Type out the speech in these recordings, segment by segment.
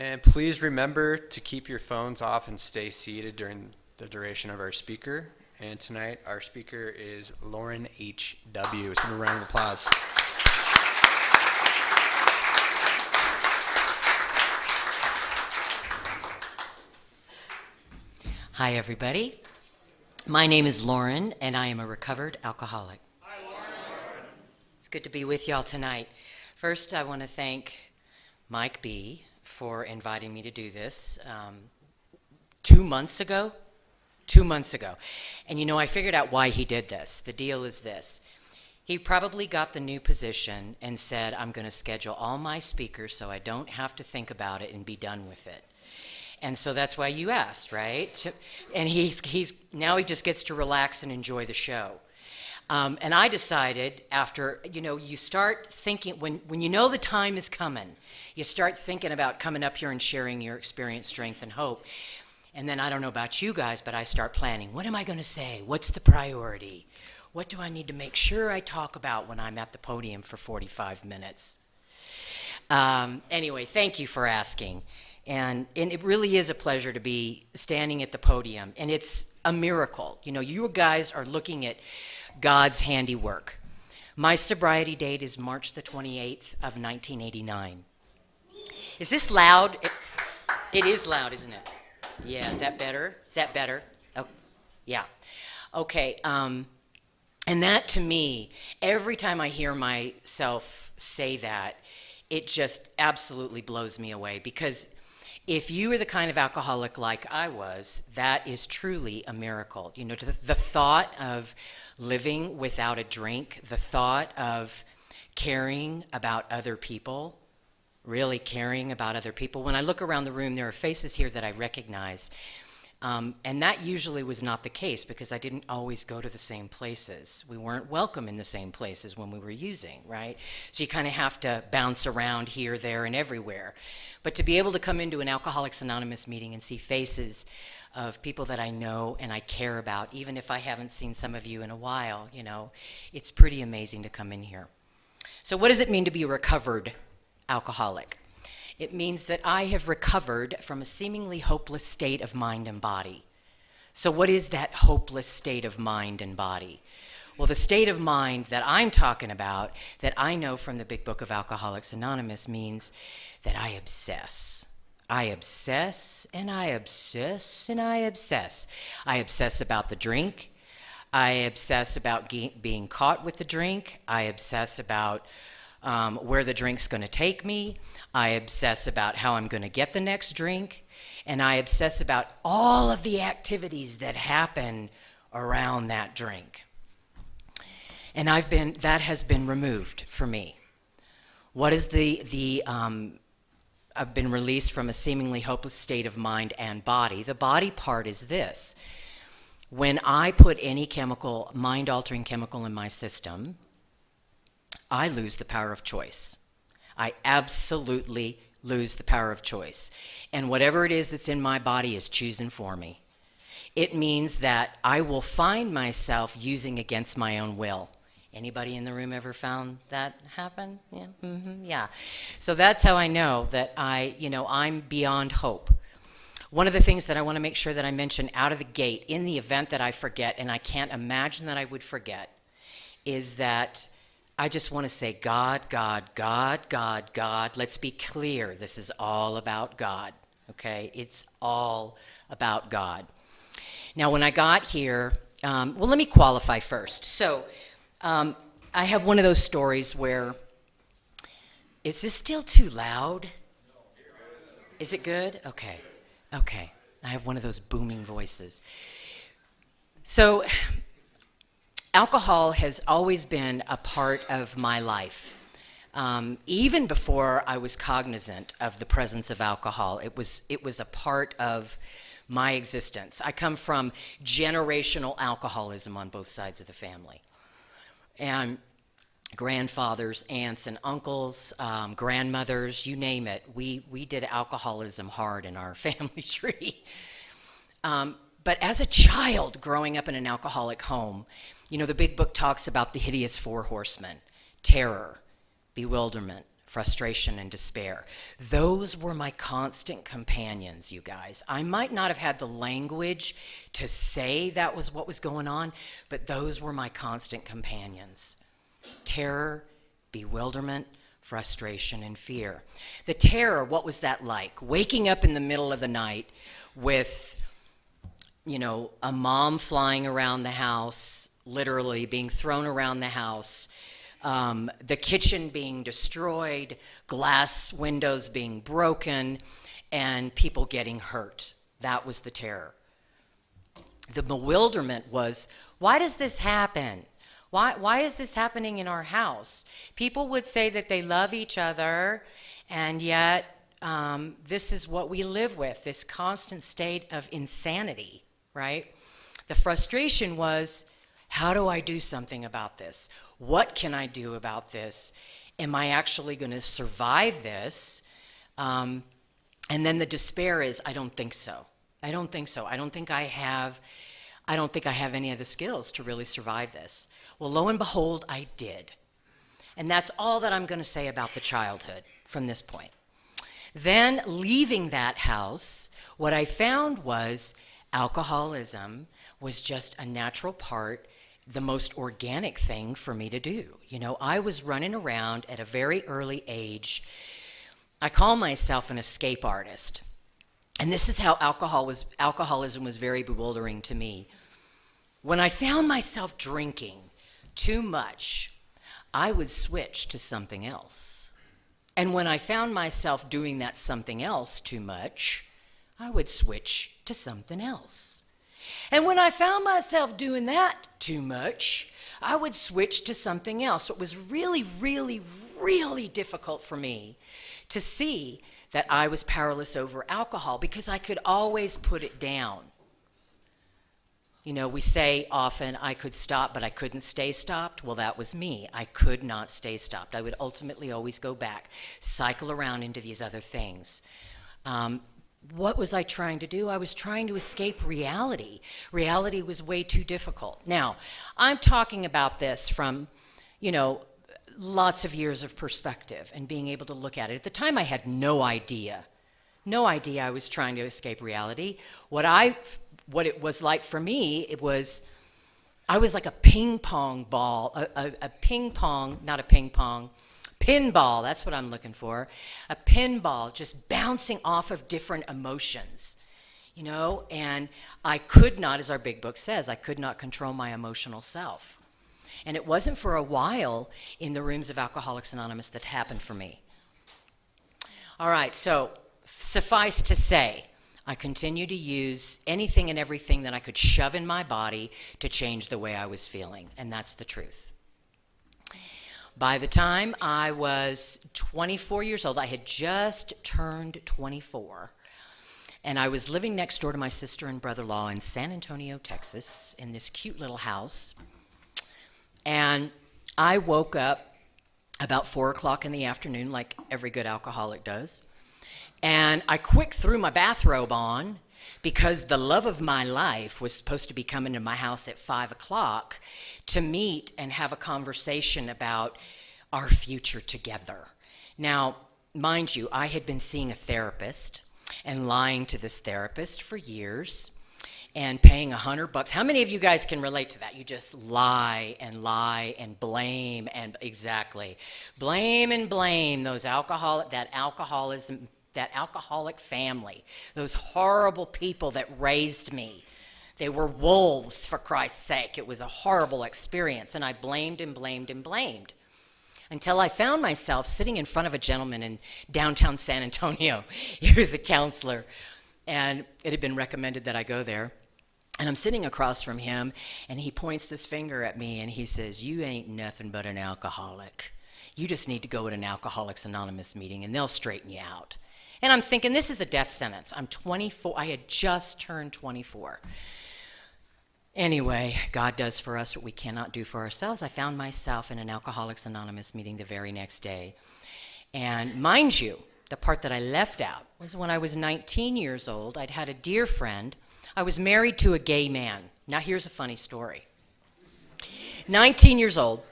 And please remember to keep your phones off and stay seated during the duration of our speaker. And tonight, our speaker is Loreen BW. Let's give her a round of applause. Hi, everybody. My name is Loreen, and I am a recovered alcoholic. Hi, Loreen. It's good to be with y'all tonight. First, I want to thank Mike B. for inviting me to do this 2 months ago. 2 months ago. And you know, I figured out why he did this. The deal is this. He probably got the new position and said, I'm going to schedule all my speakers so I don't have to think about it and be done with it. And so that's why you asked, right? And he's now he just gets to relax and enjoy the show. And I decided after, you start thinking, when you know the time is coming, you start thinking about coming up here and sharing your experience, strength, and hope. And then I don't know about you guys, but I start planning. What am I going to say? What's the priority? What do I need to make sure I talk about when I'm at the podium for 45 minutes? Anyway, thank you for asking. And it really is a pleasure to be standing at the podium. And it's a miracle. You guys are looking at God's handiwork. My sobriety date is March the 28th of 1989. Is this loud? It is loud, isn't it? Yeah, is that better? Is that better? Oh, yeah. Okay. And that to me, every time I hear myself say that, it just absolutely blows me away, because if you are the kind of alcoholic like I was, that is truly a miracle. The thought of living without a drink, the thought of caring about other people, really caring about other people. When I look around the room, there are faces here that I recognize. And that usually was not the case, because I didn't always go to the same places. We weren't welcome in the same places when we were using, right? So you kind of have to bounce around here, there, and everywhere. But to be able to come into an Alcoholics Anonymous meeting and see faces of people that I know and I care about, even if I haven't seen some of you in a while, it's pretty amazing to come in here. So what does it mean to be a recovered alcoholic? It means that I have recovered from a seemingly hopeless state of mind and body. So what is that hopeless state of mind and body? Well, the state of mind that I'm talking about, that I know from the Big Book of Alcoholics Anonymous, means that I obsess. I obsess, and I obsess, and I obsess. I obsess about the drink. I obsess about being caught with the drink. I obsess about where the drink's going to take me. I obsess about how I'm going to get the next drink. And I obsess about all of the activities that happen around that drink. And that has been removed for me. What is I've been released from a seemingly hopeless state of mind and body. The body part is this. When I put any mind-altering chemical in my system, I lose the power of choice. I absolutely lose the power of choice. And whatever it is that's in my body is choosing for me. It means that I will find myself using against my own will. Anybody in the room ever found that happen? Yeah. Mm-hmm. Yeah. So that's how I know that I'm beyond hope. One of the things that I want to make sure that I mention out of the gate, in the event that I forget, and I can't imagine that I would forget, is that I just want to say, God, God, God, God, God. Let's be clear. This is all about God, okay? It's all about God. Now, when I got here, let me qualify first. So I have one of those stories where, is this still too loud? Is it good? Okay. I have one of those booming voices. So alcohol has always been a part of my life. Even before I was cognizant of the presence of alcohol, it was a part of my existence. I come from generational alcoholism on both sides of the family. And grandfathers, aunts, and uncles, grandmothers, you name it. We did alcoholism hard in our family tree. But as a child growing up in an alcoholic home, the Big Book talks about the hideous four horsemen: terror, bewilderment, frustration, and despair. Those were my constant companions, you guys. I might not have had the language to say that was what was going on, but those were my constant companions. Terror, bewilderment, frustration, and fear. The terror, what was that like? Waking up in the middle of the night with, a mom flying around the house, literally being thrown around the house, the kitchen being destroyed, glass windows being broken, and people getting hurt. That was the terror. The bewilderment was, why does this happen? Why is this happening in our house? People would say that they love each other, and yet this is what we live with, this constant state of insanity, right? The frustration was, how do I do something about this? What can I do about this? Am I actually going to survive this? And then the despair is, I don't think so. I don't think so. I don't think I have any of the skills to really survive this. Well, lo and behold, I did. And that's all that I'm going to say about the childhood from this point. Then, leaving that house, what I found was alcoholism was just a natural part, the most organic thing for me to do. I was running around at a very early age. I call myself an escape artist. And this is how alcoholism was very bewildering to me. When I found myself drinking too much, I would switch to something else. And when I found myself doing that something else too much, I would switch to something else. And when I found myself doing that too much, I would switch to something else. So it was really, really, really difficult for me to see that I was powerless over alcohol because I could always put it down. We say often, I could stop, but I couldn't stay stopped. Well, that was me. I could not stay stopped. I would ultimately always go back, cycle around into these other things. What was I trying to do? I was trying to escape reality. Reality was way too difficult. Now, I'm talking about this from, lots of years of perspective and being able to look at it. At the time, I had no idea I was trying to escape reality. What it was like for me, I was like a ping pong ball, pinball, that's what I'm looking for. A pinball just bouncing off of different emotions, and I could not, as our big book says, I could not control my emotional self. And it wasn't for a while in the rooms of Alcoholics Anonymous that happened for me. All right, so suffice to say, I continued to use anything and everything that I could shove in my body to change the way I was feeling, and that's the truth. By the time I was 24 years old, I had just turned 24, and I was living next door to my sister and brother-in-law in San Antonio, Texas, in this cute little house. And I woke up about 4 o'clock in the afternoon, like every good alcoholic does. And I quick threw my bathrobe on because the love of my life was supposed to be coming to my house at 5 o'clock to meet and have a conversation about our future together. Now, mind you, I had been seeing a therapist and lying to this therapist for years and paying $100. How many of you guys can relate to that? You just lie and blame and exactly. Blame those that alcoholic family, those horrible people that raised me. They were wolves, for Christ's sake. It was a horrible experience, and I blamed until I found myself sitting in front of a gentleman in downtown San Antonio. He was a counselor, and it had been recommended that I go there. And I'm sitting across from him, and he points this finger at me, and he says, "You ain't nothing but an alcoholic. You just need to go to an Alcoholics Anonymous meeting, and they'll straighten you out." And I'm thinking, this is a death sentence. I'm 24. I had just turned 24. Anyway, God does for us what we cannot do for ourselves. I found myself in an Alcoholics Anonymous meeting the very next day. And mind you, the part that I left out was when I was 19 years old, I'd had a dear friend. I was married to a gay man. Now here's a funny story. 19 years old,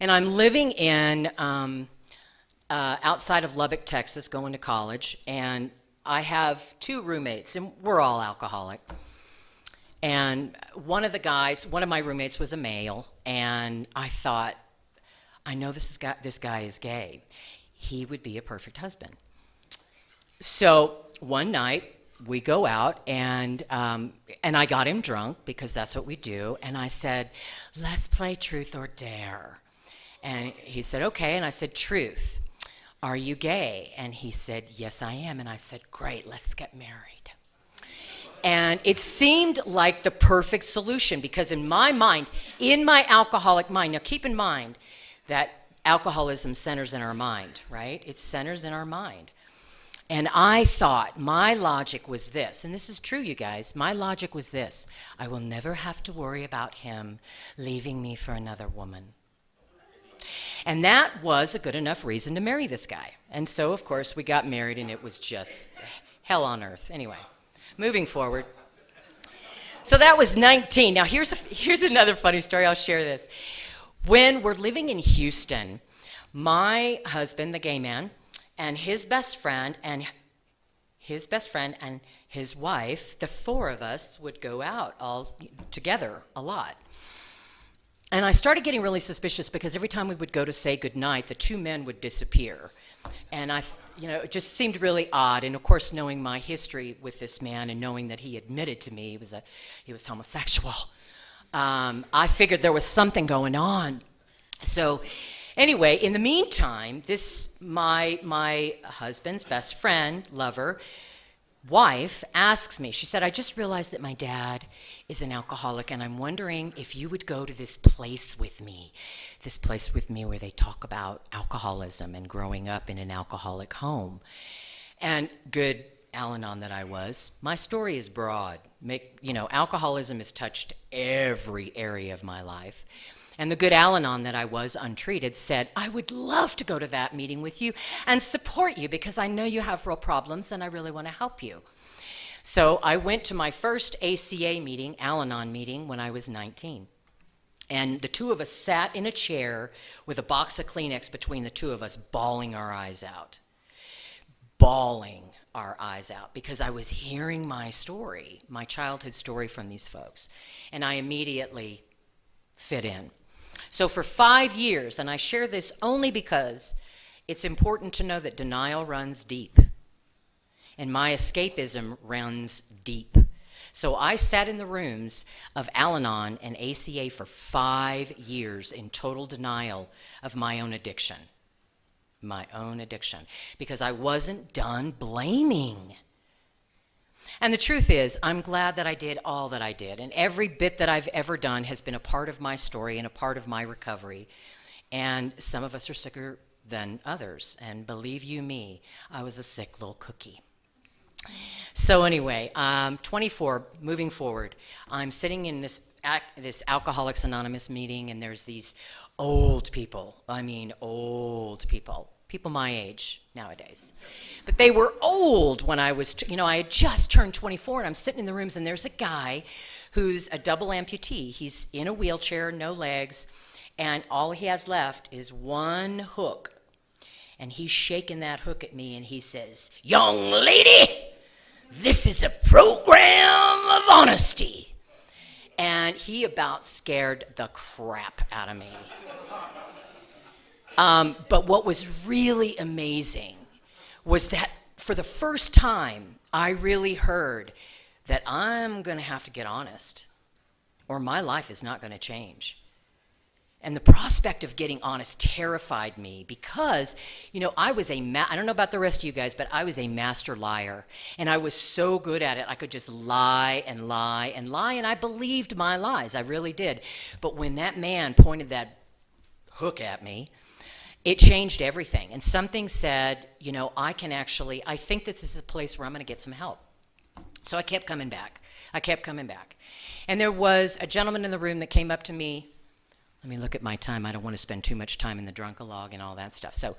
and I'm living in outside of Lubbock, Texas, going to college, and I have 2 roommates, and we're all alcoholic. And one of my roommates was a male, and I thought, I know this guy is gay. He would be a perfect husband. So one night we go out, and I got him drunk because that's what we do. And I said, "Let's play truth or dare." And he said, "Okay." And I said, "Truth, are you gay?" And he said, "Yes, I am." And I said, "Great, let's get married." And it seemed like the perfect solution because in my mind, in my alcoholic mind, now keep in mind that alcoholism centers in our mind, right? It centers in our mind. And I thought, my logic was this, and this is true, you guys. My logic was this: I will never have to worry about him leaving me for another woman. And that was a good enough reason to marry this guy. And so, of course, we got married, and it was just hell on earth. Anyway, moving forward. So that was 19. Now, here's another funny story. I'll share this. When we're living in Houston, my husband, the gay man, and his best friend and his wife, the 4 of us would go out all together a lot. And I started getting really suspicious because every time we would go to say goodnight, the 2 men would disappear. And it just seemed really odd. And of course, knowing my history with this man and knowing that he admitted to me he was homosexual, I figured there was something going on. So anyway, in the meantime, my husband's best friend, lover, wife asks me, she said, "I just realized that my dad is an alcoholic, and I'm wondering if you would go to this place with me where they talk about alcoholism and growing up in an alcoholic home." And good Al-Anon that I was, my story is broad. Alcoholism has touched every area of my life. And the good Al-Anon that I was, untreated, said, "I would love to go to that meeting with you and support you because I know you have real problems and I really want to help you." So I went to my first ACA meeting, Al-Anon meeting, when I was 19. And the 2 of us sat in a chair with a box of Kleenex between the 2 of us, bawling our eyes out. Because I was hearing my story, my childhood story from these folks. And I immediately fit in. So for 5 years, and I share this only because it's important to know that denial runs deep, and my escapism runs deep. So I sat in the rooms of Al-Anon and ACA for 5 years in total denial of my own addiction, because I wasn't done blaming. And the truth is, I'm glad that I did all that I did. And every bit that I've ever done has been a part of my story and a part of my recovery. And some of us are sicker than others. And believe you me, I was a sick little cookie. So anyway, 24, moving forward, I'm sitting in this Alcoholics Anonymous meeting, and there's these old people. People my age nowadays. But they were old when I was, I had just turned 24, and I'm sitting in the rooms, and there's a guy who's a double amputee. He's in a wheelchair, no legs, and all he has left is one hook. And he's shaking that hook at me, and he says, "Young lady, this is a program of honesty." And he about scared the crap out of me. But what was really amazing was that for the first time, I really heard that I'm going to have to get honest, or my life is not going to change. And the prospect of getting honest terrified me because, I was I don't know about the rest of you guys, but I was a master liar. And I was so good at it, I could just lie and lie and lie, and I believed my lies. I really did. But when that man pointed that hook at me, it changed everything. And something said, I think that this is a place where I'm going to get some help. So I kept coming back. And there was a gentleman in the room that came up to me. Let me look at my time. I don't want to spend too much time in the drunk-a-log and all that stuff. So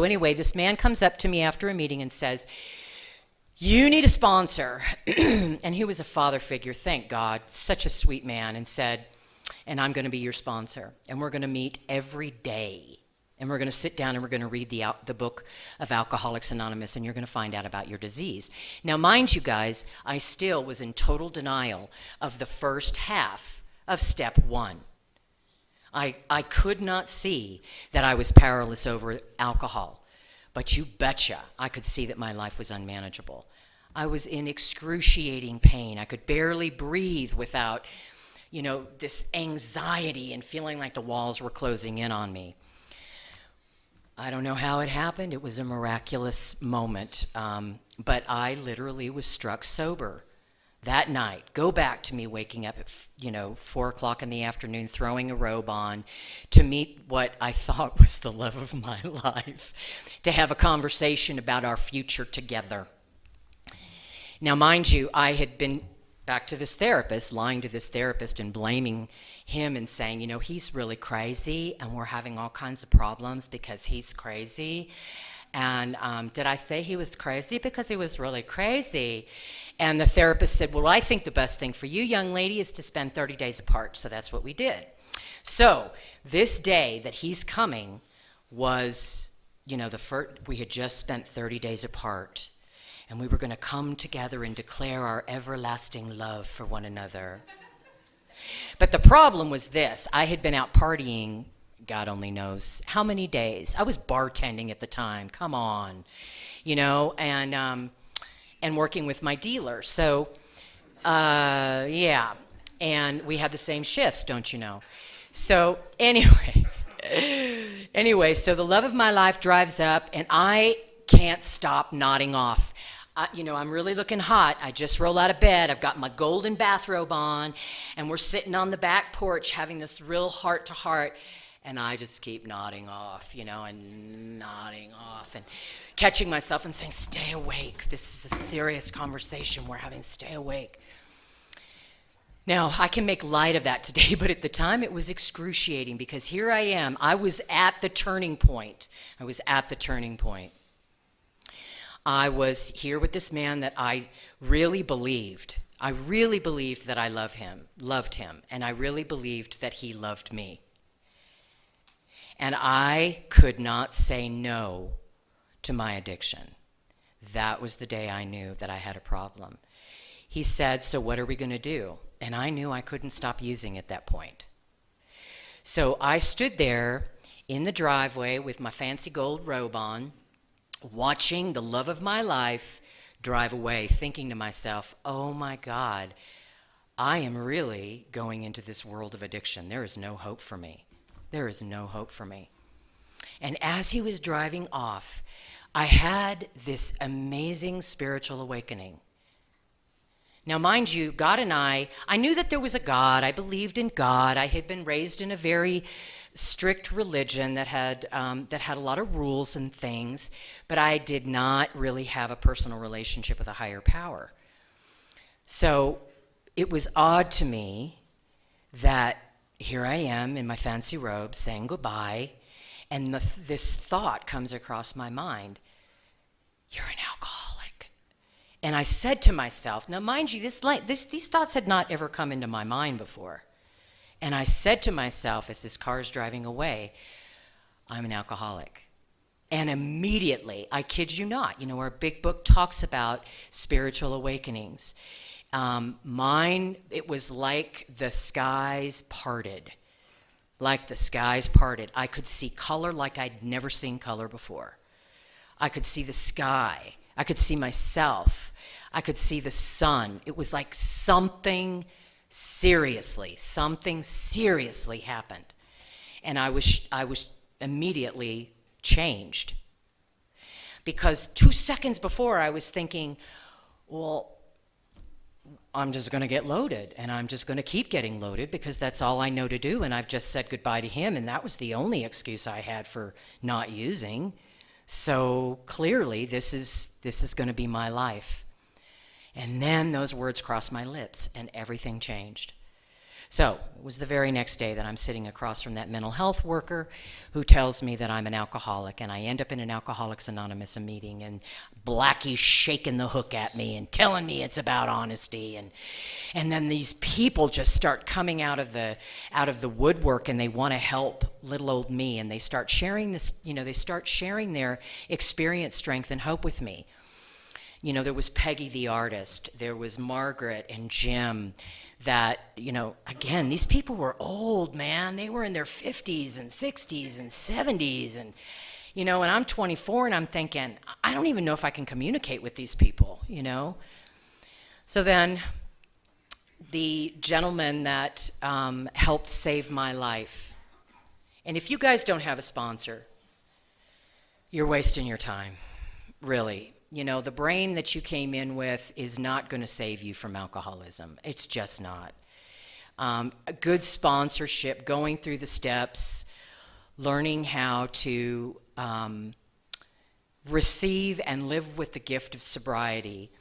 anyway, this man comes up to me after a meeting and says, "You need a sponsor." And he was a father figure, thank God, such a sweet man, and said, "And I'm going to be your sponsor. And we're going to meet every day. And we're going to sit down and we're going to read the book of Alcoholics Anonymous, and you're going to find out about your disease. Now, mind you guys, I still was in total denial of the first half of step 1. I could not see that I was powerless over alcohol, but you betcha I could see that my life was unmanageable. I was in excruciating pain. I could barely breathe without, this anxiety and feeling like the walls were closing in on me. I don't know how it happened. It was a miraculous moment, but I literally was struck sober that night. Go back to me waking up at 4 o'clock in the afternoon, throwing a robe on to meet what I thought was the love of my life, to have a conversation about our future together. Now, mind you, I had been back to this therapist, lying to this therapist and blaming him and saying, he's really crazy and we're having all kinds of problems because he's crazy. And did I say he was crazy? Because he was really crazy. And the therapist said, well, I think the best thing for you, young lady, is to spend 30 days apart. So that's what we did. So this day that he's coming was, the first, we had just spent 30 days apart. And we were going to come together and declare our everlasting love for one another. But the problem was this. I had been out partying, God only knows how many days. I was bartending at the time. Come on. And working with my dealer. So, yeah. And we had the same shifts, don't you know? So, anyway, so the love of my life drives up, and I can't stop nodding off. I'm really looking hot. I just roll out of bed. I've got my golden bathrobe on, and we're sitting on the back porch having this real heart-to-heart, and I just keep nodding off, and nodding off, and catching myself and saying, stay awake. This is a serious conversation we're having. Stay awake. Now, I can make light of that today, but at the time it was excruciating because here I am. I was at the turning point. I was here with this man that I really believed. I really believed that I loved him, and I really believed that he loved me. And I could not say no to my addiction. That was the day I knew that I had a problem. He said, so what are we going to do? And I knew I couldn't stop using at that point. So I stood there in the driveway with my fancy gold robe on, watching the love of my life drive away, thinking to myself, oh my God, I am really going into this world of addiction. There is no hope for me. There is no hope for me. And as he was driving off, I had this amazing spiritual awakening. Now, mind you, God and I knew that there was a God. I believed in God. I had been raised in a very strict religion that had a lot of rules and things, but I did not really have a personal relationship with a higher power. So it was odd to me that here I am in my fancy robe saying goodbye, and this thought comes across my mind: you're an alcoholic. And I said to myself, now mind you, these thoughts had not ever come into my mind before. And I said to myself as this car is driving away, I'm an alcoholic. And immediately, I kid you not, our big book talks about spiritual awakenings. Mine, it was like the skies parted. Like the skies parted. I could see color like I'd never seen color before. I could see the sky. I could see myself. I could see the sun. It was like something seriously happened. And I was immediately changed. Because 2 seconds before I was thinking, well, I'm just going to get loaded, and I'm just going to keep getting loaded because that's all I know to do, and I've just said goodbye to him, and that was the only excuse I had for not using. So clearly this is going to be my life. And then those words crossed my lips, and everything changed. So it was the very next day that I'm sitting across from that mental health worker who tells me that I'm an alcoholic, and I end up in an Alcoholics Anonymous meeting, and Blackie's shaking the hook at me and telling me it's about honesty, and then these people just start coming out of the woodwork, and they want to help little old me, and they start sharing this, they start sharing their experience, strength, and hope with me. There was Peggy the artist, there was Margaret and Jim, that, again, these people were old, man. They were in their 50s and 60s and 70s, and I'm 24, and I'm thinking, I don't even know if I can communicate with these people, So then the gentleman that helped save my life, and if you guys don't have a sponsor, you're wasting your time, really. The brain that you came in with is not going to save you from alcoholism. It's just not. A good sponsorship, going through the steps, learning how to receive and live with the gift of sobriety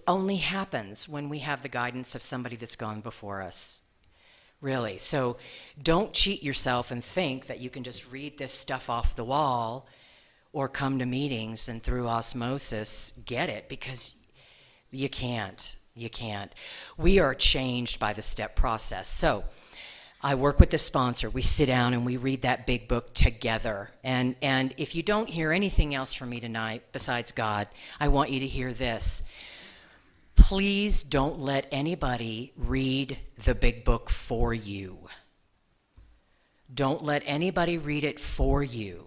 only happens when we have the guidance of somebody that's gone before us. Really. So don't cheat yourself and think that you can just read this stuff off the wall or come to meetings and through osmosis get it, because you can't. We are changed by the step process. So I work with the sponsor. We sit down and we read that big book together. And if you don't hear anything else from me tonight besides God, I want you to hear this. Please don't let anybody read the big book for you. Don't let anybody read it for you.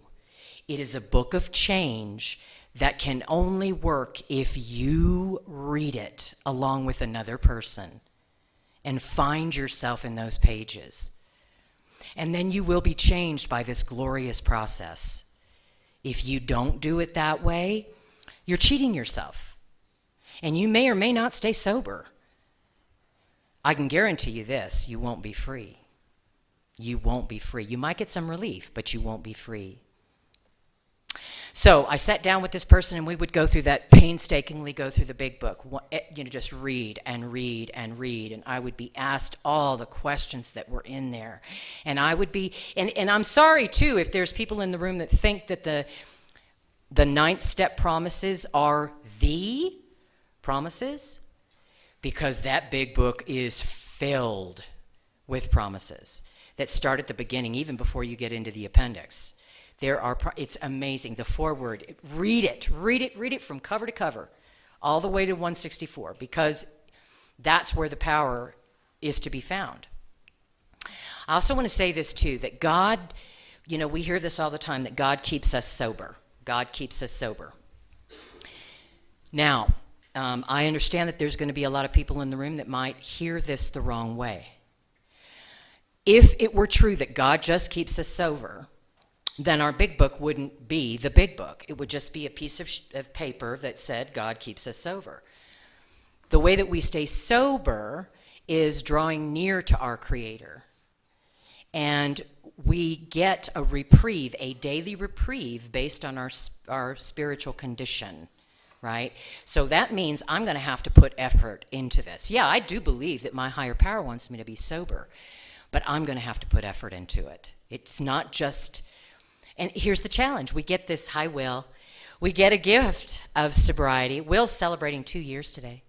It is a book of change that can only work if you read it along with another person and find yourself in those pages. And then you will be changed by this glorious process. If you don't do it that way, you're cheating yourself. And you may or may not stay sober. I can guarantee you this, you won't be free. You won't be free. You might get some relief, but you won't be free. So I sat down with this person, and we would go through that, painstakingly go through the big book, just read and read and read, and I would be asked all the questions that were in there. And I would be, and I'm sorry too if there's people in the room that think that the ninth step promises are the promises, because that big book is filled with promises that start at the beginning, even before you get into the appendix. It's amazing. The foreword, read it from cover to cover, all the way to 164, because that's where the power is to be found. I also want to say this too, that God, we hear this all the time, that God keeps us sober. God keeps us sober. Now, I understand that there's going to be a lot of people in the room that might hear this the wrong way. If it were true that God just keeps us sober, then our big book wouldn't be the big book. It would just be a piece of paper that said God keeps us sober. The way that we stay sober is drawing near to our Creator. And we get a reprieve, a daily reprieve based on our spiritual condition, right? So that means I'm going to have to put effort into this. Yeah, I do believe that my higher power wants me to be sober, but I'm going to have to put effort into it. It's not just... And here's the challenge. We get this, hi Will, we get a gift of sobriety. Will's celebrating 2 years today.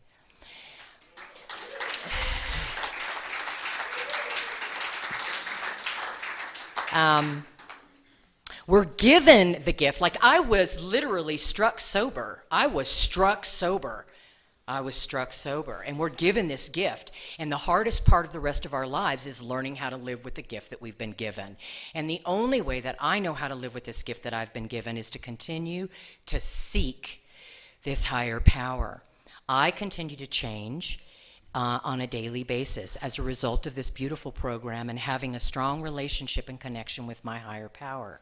We're given the gift. Like, I was literally struck sober. I was struck sober. And we're given this gift. And the hardest part of the rest of our lives is learning how to live with the gift that we've been given. And the only way that I know how to live with this gift that I've been given is to continue to seek this higher power. I continue to change on a daily basis as a result of this beautiful program and having a strong relationship and connection with my higher power.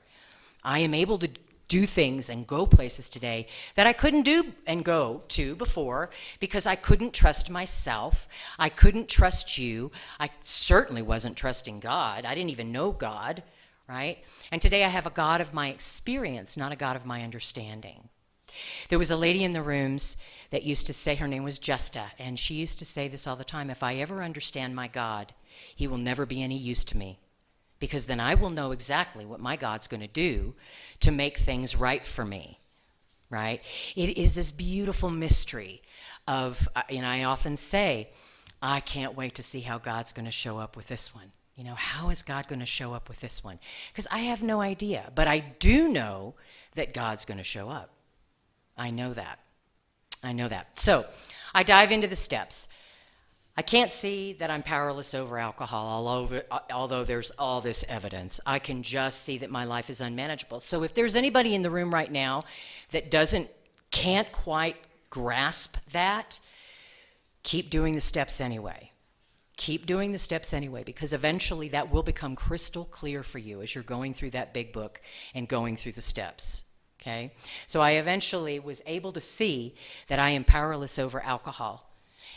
I am able to do things and go places today that I couldn't do and go to before, because I couldn't trust myself. I couldn't trust you. I certainly wasn't trusting God. I didn't even know God, right? And today I have a God of my experience, not a God of my understanding. There was a lady in the rooms that used to say, her name was Justa, and she used to say this all the time: if I ever understand my God, he will never be any use to me, because then I will know exactly what my God's going to do to make things right for me, right? It is this beautiful mystery of, and I often say, I can't wait to see how God's going to show up with this one. You know, how is God going to show up with this one? Because I have no idea, but I do know that God's going to show up. I know that. I know that. So I dive into the steps. I can't see that I'm powerless over alcohol, although there's all this evidence. I can just see that my life is unmanageable. So if there's anybody in the room right now that can't quite grasp that, keep doing the steps anyway. Keep doing the steps anyway, because eventually that will become crystal clear for you as you're going through that big book and going through the steps. Okay? So I eventually was able to see that I am powerless over alcohol.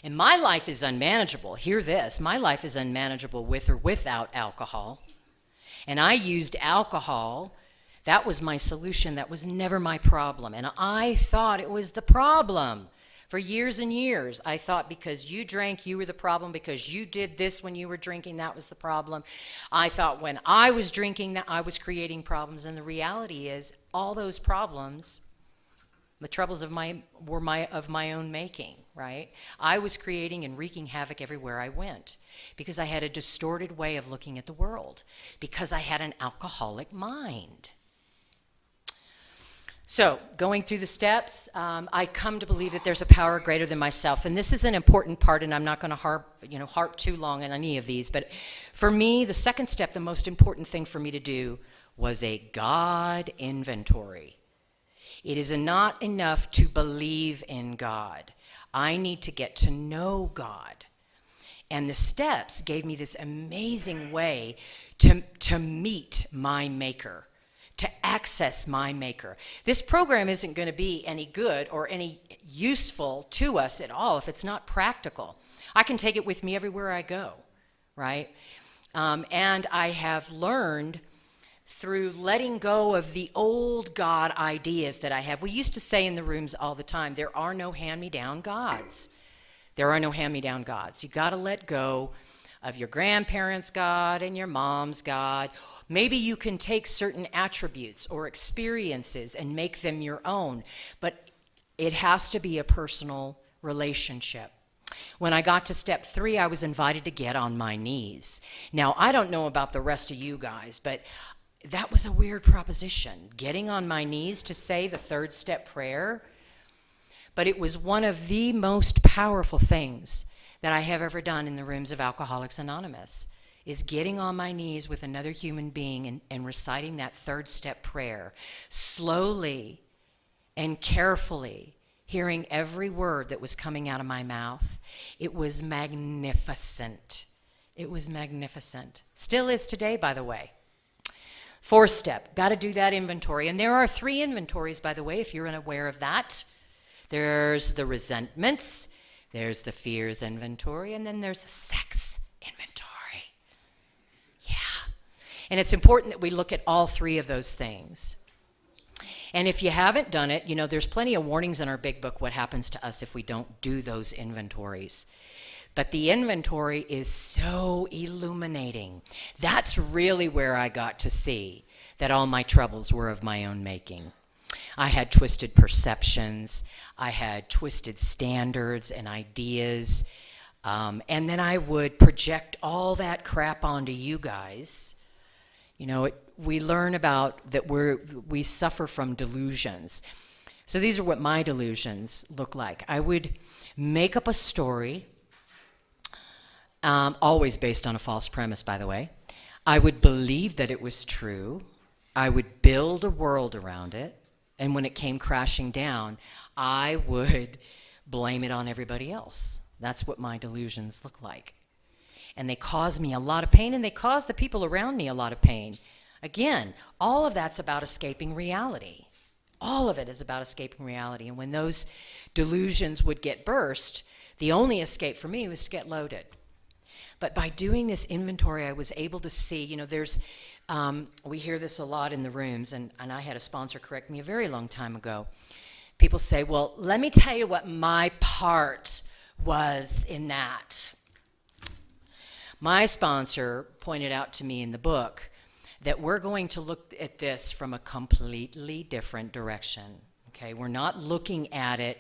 And my life is unmanageable. Hear this. My life is unmanageable with or without alcohol. And I used alcohol. That was my solution. That was never my problem. And I thought it was the problem. For years and years, I thought because you drank, you were the problem. Because you did this when you were drinking, that was the problem. I thought when I was drinking that I was creating problems. And the reality is all those problems, the troubles were of my own making, right? I was creating and wreaking havoc everywhere I went because I had a distorted way of looking at the world, because I had an alcoholic mind. So, going through the steps, I come to believe that there's a power greater than myself, and this is an important part, and I'm not going to harp too long on any of these, but for me, the second step, the most important thing for me to do was a God inventory. It is not enough to believe in God. I need to get to know God. And the steps gave me this amazing way to meet my maker, to access my maker. This program isn't going to be any good or any useful to us at all if it's not practical. I can take it with me everywhere I go, right? And I have learned through letting go of the old God ideas that I have. We used to say in the rooms all the time, there are no hand-me-down gods. There are no hand-me-down gods. You got to let go of your grandparents' God and your mom's God. Maybe you can take certain attributes or experiences and make them your own, but it has to be a personal relationship. When I got to step 3, I was invited to get on my knees. Now, I don't know about the rest of you guys, but that was a weird proposition, getting on my knees to say the third step prayer. But it was one of the most powerful things that I have ever done in the rooms of Alcoholics Anonymous, is getting on my knees with another human being and reciting that third step prayer, slowly and carefully, hearing every word that was coming out of my mouth. It was magnificent. It was magnificent. Still is today, by the way. 4th step, got to do that inventory. And there are 3 inventories, by the way, if you're unaware of that. There's the resentments, there's the fears inventory, and then there's the sex inventory. Yeah. And it's important that we look at all 3 of those things. And if you haven't done it, there's plenty of warnings in our big book what happens to us if we don't do those inventories. But the inventory is so illuminating. That's really where I got to see that all my troubles were of my own making. I had twisted perceptions. I had twisted standards and ideas. And then I would project all that crap onto you guys. We learn about that we suffer from delusions. So these are what my delusions look like. I would make up a story, always based on a false premise, by the way. I would believe that it was true. I would build a world around it. And when it came crashing down, I would blame it on everybody else. That's what my delusions look like. And they cause me a lot of pain, and they cause the people around me a lot of pain. Again, all of that's about escaping reality. All of it is about escaping reality. And when those delusions would get burst, the only escape for me was to get loaded. But by doing this inventory, I was able to see, we hear this a lot in the rooms, and I had a sponsor correct me a very long time ago. people say, well, let me tell you what my part was in that. My sponsor pointed out to me in the book that we're going to look at this from a completely different direction. Okay, we're not looking at it.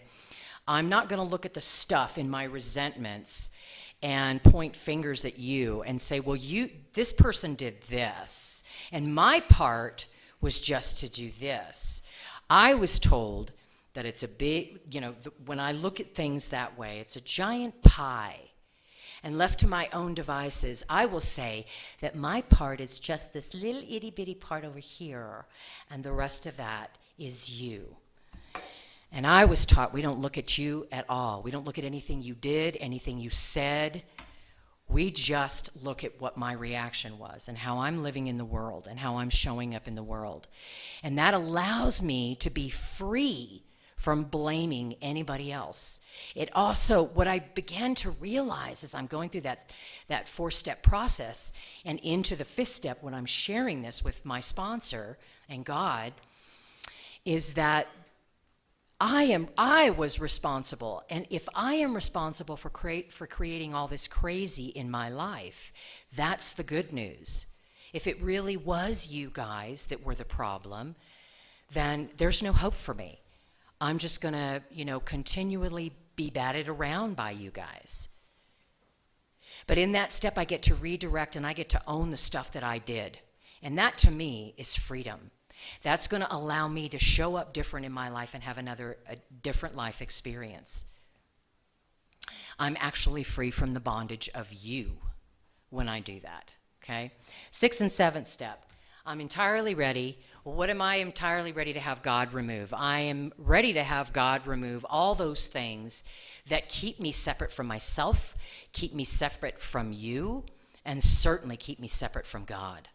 I'm not going to look at the stuff in my resentments and point fingers at you and say, well, this person did this, and my part was just to do this. I was told that it's a big, when I look at things that way, it's a giant pie. And left to my own devices, I will say that my part is just this little itty bitty part over here, and the rest of that is you. And I was taught we don't look at you at all. We don't look at anything you did, anything you said. We just look at what my reaction was and how I'm living in the world and how I'm showing up in the world. And that allows me to be free from blaming anybody else. It also, what I began to realize as I'm going through that 4-step process and into the 5th step when I'm sharing this with my sponsor and God, is that I was responsible. And if I am responsible for creating all this crazy in my life, that's the good news. If it really was you guys that were the problem, then there's no hope for me. I'm just going to, continually be batted around by you guys. But in that step, I get to redirect and I get to own the stuff that I did. And that, to me, is freedom. That's going to allow me to show up different in my life and have a different life experience. I'm actually free from the bondage of you when I do that, okay? 6th and 7th step. I'm entirely ready. Well, what am I entirely ready to have God remove? I am ready to have God remove all those things that keep me separate from myself, keep me separate from you, and certainly keep me separate from God.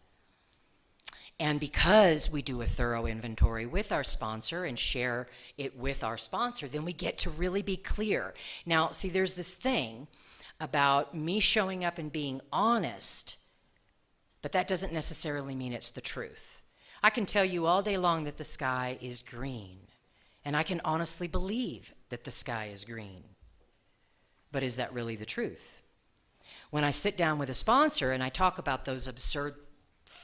And because we do a thorough inventory with our sponsor and share it with our sponsor, then we get to really be clear. Now, see, there's this thing about me showing up and being honest, but that doesn't necessarily mean it's the truth. I can tell you all day long that the sky is green, and I can honestly believe that the sky is green. But is that really the truth? When I sit down with a sponsor and I talk about those absurd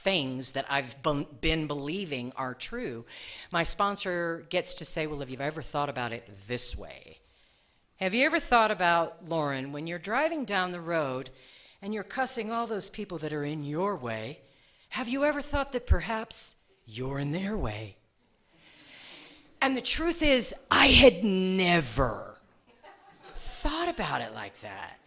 things that I've been believing are true, my sponsor gets to say, well, have you ever thought about it this way? Have you ever thought about, Lauren, when you're driving down the road and you're cussing all those people that are in your way, have you ever thought that perhaps you're in their way? And the truth is, I had never thought about it like that,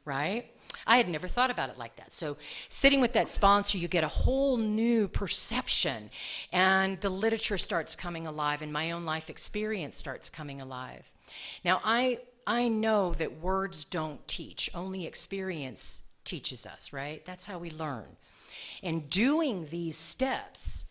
right? I had never thought about it like that. So sitting with that sponsor, you get a whole new perception, and the literature starts coming alive, and my own life experience starts coming alive. Now, I know that words don't teach, only experience teaches us, right? That's how we learn. And doing these steps,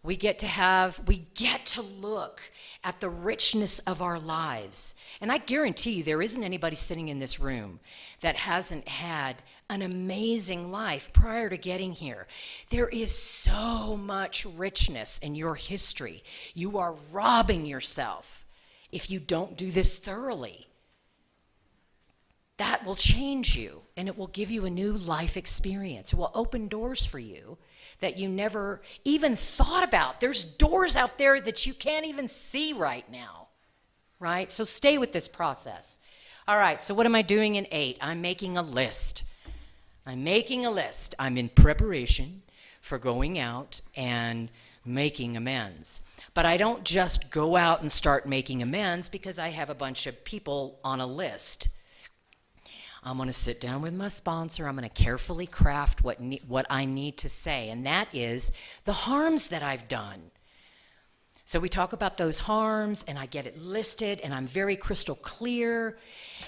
we get to look at the richness of our lives. And I guarantee you there isn't anybody sitting in this room that hasn't had an amazing life prior to getting here. There is so much richness in your history. You are robbing yourself if you don't do this thoroughly. That will change you, and it will give you a new life experience. It will open doors for you that you never even thought about. There's doors out there that you can't even see right now, right? So stay with this process. All right, so what am I doing in 8? I'm making a list. I'm in preparation for going out and making amends. But I don't just go out and start making amends because I have a bunch of people on a list. I'm going to sit down with my sponsor. I'm going to carefully craft what I need to say, and that is the harms that I've done. So we talk about those harms, and I get it listed, and I'm very crystal clear,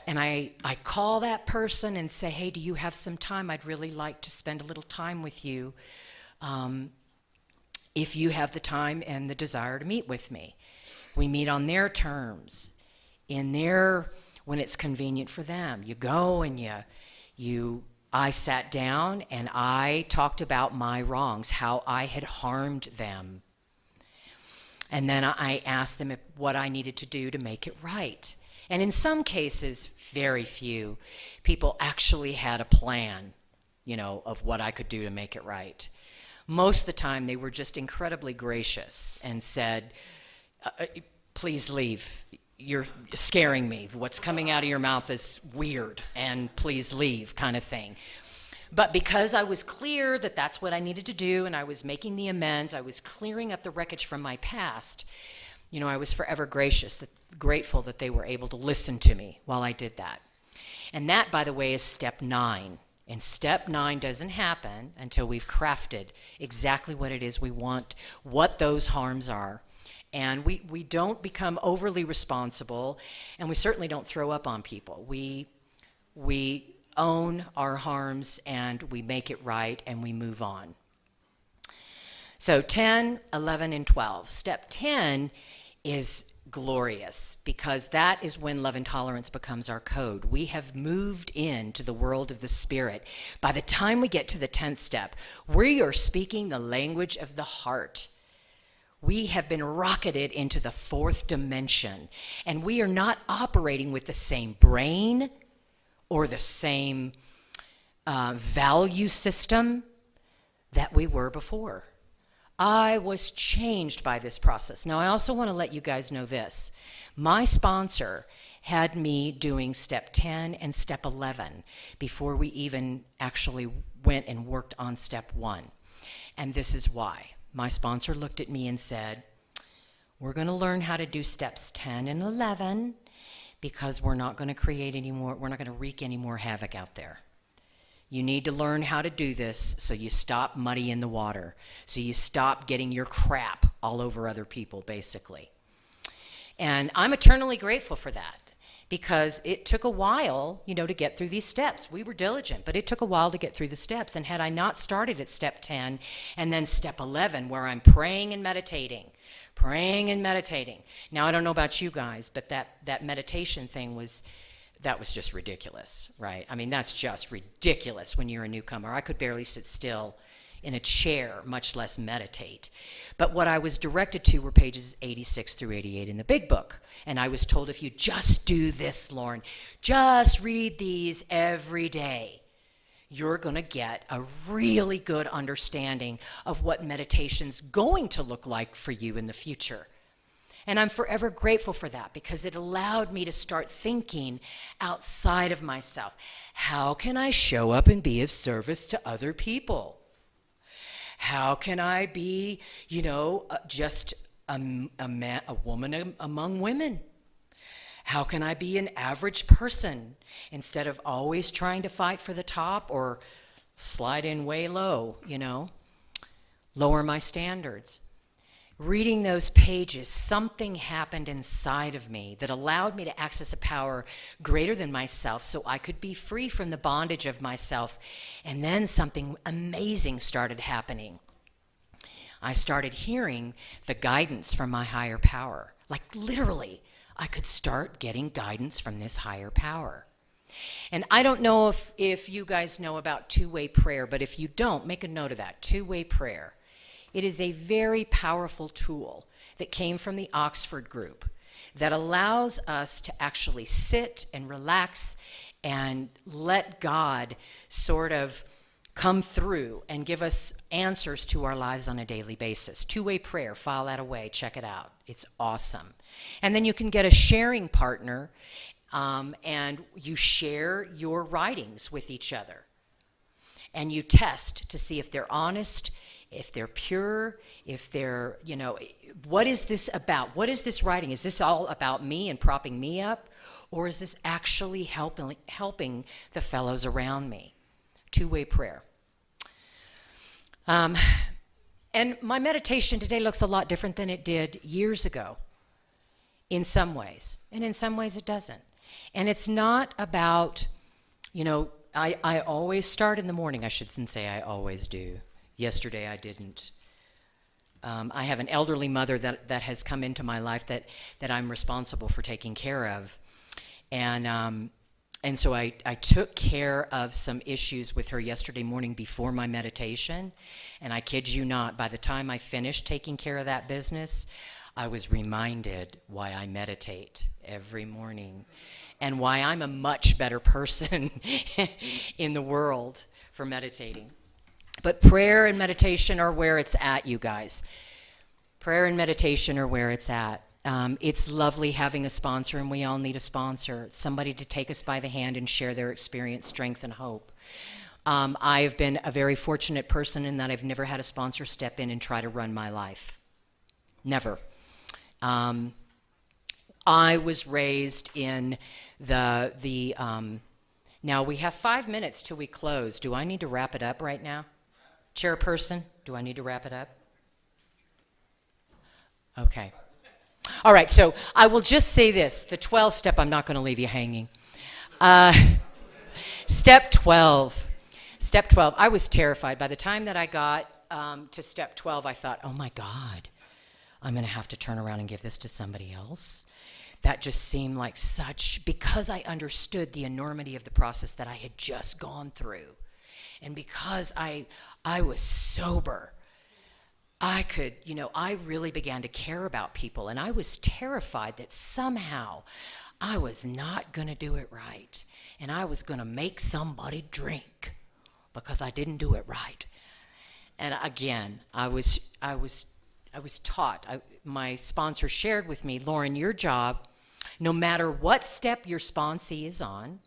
and I call that person and say, hey, do you have some time? I'd really like to spend a little time with you if you have the time and the desire to meet with me. We meet on their terms, when it's convenient for them. You go and I sat down and I talked about my wrongs, how I had harmed them. And then I asked them what I needed to do to make it right. And in some cases, very few, people actually had a plan, of what I could do to make it right. Most of the time, they were just incredibly gracious and said, please leave. You're scaring me. What's coming out of your mouth is weird, and please leave, kind of thing. But because I was clear that that's what I needed to do, and I was making the amends, I was clearing up the wreckage from my past, I was forever grateful that they were able to listen to me while I did that. And that, by the way, is step 9. And step 9 doesn't happen until we've crafted exactly what it is we want, what those harms are. And we don't become overly responsible, and we certainly don't throw up on people. We own our harms, and we make it right, and we move on. So 10, 11, and 12. Step 10 is glorious, because that is when love and tolerance becomes our code. We have moved into the world of the Spirit. By the time we get to the 10th step, we are speaking the language of the heart. We have been rocketed into the 4th dimension, and we are not operating with the same brain or the same value system that we were before. I was changed by this process. Now, I also want to let you guys know this. My sponsor had me doing step 10 and step 11 before we even actually went and worked on step 1. And this is why. My sponsor looked at me and said, we're going to learn how to do steps 10 and 11 because we're not going to wreak any more havoc out there. You need to learn how to do this so you stop muddying the water, so you stop getting your crap all over other people, basically. And I'm eternally grateful for that, because it took a while, to get through these steps. We were diligent, but it took a while to get through the steps. And had I not started at step 10 and then step 11, where I'm praying and meditating. Now, I don't know about you guys, but that meditation thing was just ridiculous, right? I mean, that's just ridiculous when you're a newcomer. I could barely sit still in a chair, much less meditate. But what I was directed to were pages 86 through 88 in the big book. And I was told, if you just do this, Lauren, just read these every day, you're going to get a really good understanding of what meditation's going to look like for you in the future. And I'm forever grateful for that, because it allowed me to start thinking outside of myself. How can I show up and be of service to other people? How can I be, just a woman among women? How can I be an average person instead of always trying to fight for the top or slide in way low, lower my standards? Reading those pages, something happened inside of me that allowed me to access a power greater than myself, so I could be free from the bondage of myself. And then something amazing started happening. I started hearing the guidance from my higher power. Like literally, I could start getting guidance from this higher power. And I don't know if you guys know about two-way prayer, but if you don't, make a note of that, two-way prayer. It is a very powerful tool that came from the Oxford group that allows us to actually sit and relax and let God sort of come through and give us answers to our lives on a daily basis. Two-way prayer, file that away, check it out. It's awesome. And then you can get a sharing partner, and you share your writings with each other. And you test to see if they're honest, if they're pure, if they're, what is this about? What is this writing? Is this all about me and propping me up? Or is this actually helping the fellows around me? Two-way prayer. And my meditation today looks a lot different than it did years ago in some ways. And in some ways it doesn't. And it's not about, I always start in the morning. I shouldn't say I always do. Yesterday I didn't. I have an elderly mother that has come into my life that I'm responsible for taking care of. And so I took care of some issues with her yesterday morning before my meditation. And I kid you not, by the time I finished taking care of that business, I was reminded why I meditate every morning and why I'm a much better person in the world for meditating. But prayer and meditation are where it's at, you guys. Prayer and meditation are where it's at. It's lovely having a sponsor, and we all need a sponsor, somebody to take us by the hand and share their experience, strength, and hope. I've been a very fortunate person in that I've never had a sponsor step in and try to run my life. Never. I was raised in now we have 5 minutes till we close. Do I need to wrap it up right now? Chairperson, do I need to wrap it up? Okay. All right, so I will just say this. The 12th step, I'm not going to leave you hanging. Step 12. Step 12, I was terrified. By the time that I got to step 12, I thought, oh my God, I'm going to have to turn around and give this to somebody else. That just seemed like because I understood the enormity of the process that I had just gone through. And because I was sober, I really began to care about people. And I was terrified that somehow I was not going to do it right. And I was going to make somebody drink because I didn't do it right. And again, I was taught, my sponsor shared with me, Lauren, your job, no matter what step your sponsee is on,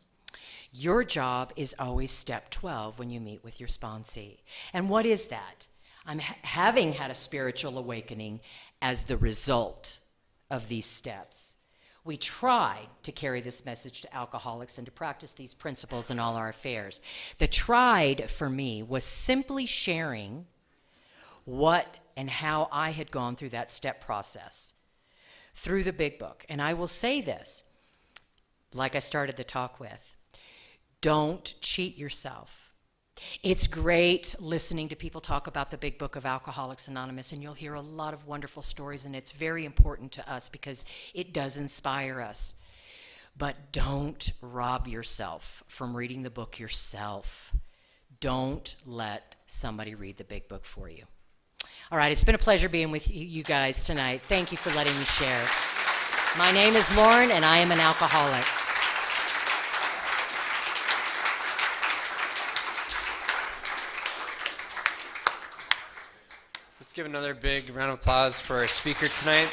your job is always step 12 when you meet with your sponsee. And what is that? I'm having had a spiritual awakening as the result of these steps. We try to carry this message to alcoholics and to practice these principles in all our affairs. The tried for me was simply sharing what and how I had gone through that step process through the big book. And I will say this, like I started the talk with, don't cheat yourself. It's great listening to people talk about the big book of Alcoholics Anonymous, and you'll hear a lot of wonderful stories, and it's very important to us because it does inspire us. But don't rob yourself from reading the book yourself. Don't let somebody read the big book for you. All right, it's been a pleasure being with you guys tonight. Thank you for letting me share. My name is Lauren, and I am an alcoholic. Let's give another big round of applause for our speaker tonight.